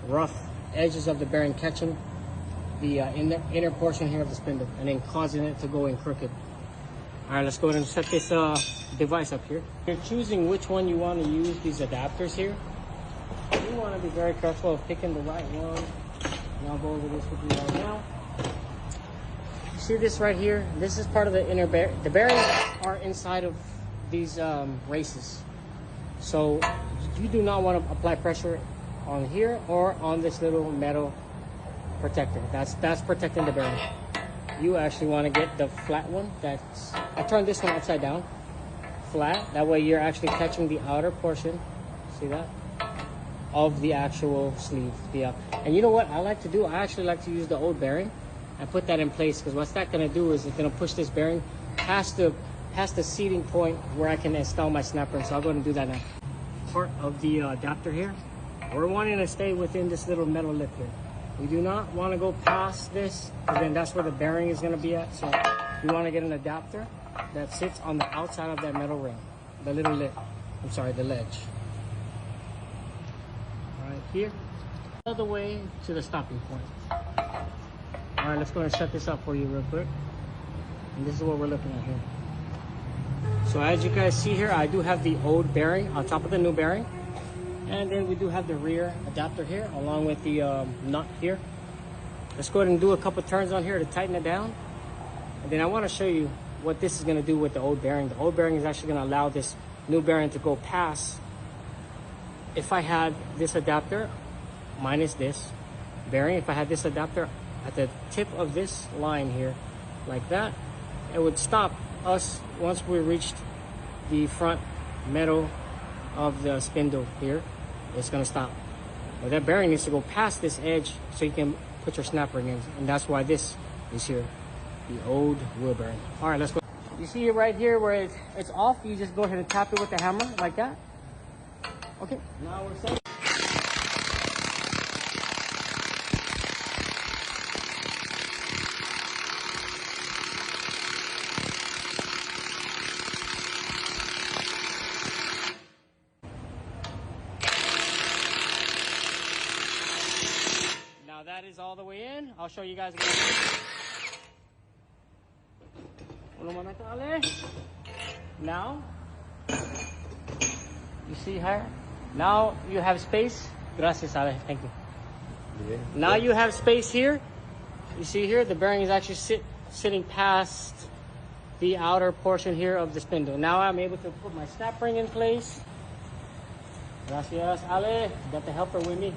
rough edges of the bearing catching the inner portion here of the spindle and then causing it to go in crooked. All right, let's go ahead and set this device up here. You're choosing which one you want to use these adapters here. You want to be very careful of picking the right one. And I'll go over this with you right now. You see this right here? This is part of the inner bearing. The bearings are inside of these races. So you do not want to apply pressure on here or on this little metal protector. That's protecting the bearing. You actually want to get the flat one. I turned this one upside down, flat. That way you're actually catching the outer portion. See that? Of the actual sleeve. And you know what I like to do? I actually like to use the old bearing and put that in place, because what's that going to do is it's going to push this bearing past the seating point where I can install my snapper. So I'll go ahead and do that now. Part of the adapter here, we're wanting to stay within this little metal lip here. We do not want to go past this, because then that's where the bearing is going to be at. So we want to get an adapter that sits on the outside of that metal ring, the little lip. I'm sorry, the ledge. Right here, all the way to the stopping point. All right, let's go ahead and set this up for you real quick. And this is what we're looking at here. So as you guys see here, I do have the old bearing on top of the new bearing. And then we do have the rear adapter here, along with the nut here. Let's go ahead and do a couple turns on here to tighten it down. And then I want to show you what this is going to do with the old bearing. The old bearing is actually going to allow this new bearing to go past. If I had this adapter minus this bearing, if I had this adapter at the tip of this line here, like that, it would stop us once we reached the front metal of the spindle here. It's going to stop. But that bearing needs to go past this edge so you can put your snap ring in. And that's why this is here, the old wheel bearing. All right, let's go. You see it right here where it's off? You just go ahead and tap it with the hammer like that. Okay, now we're set. Now that is all the way in. I'll show you guys again. Now, you see here? Now you have space. Gracias, Ale. Thank you. Yeah. Now you have space here. You see here, the bearing is actually sitting past the outer portion here of the spindle. Now I'm able to put my snap ring in place. Gracias, Ale. Got the helper with me.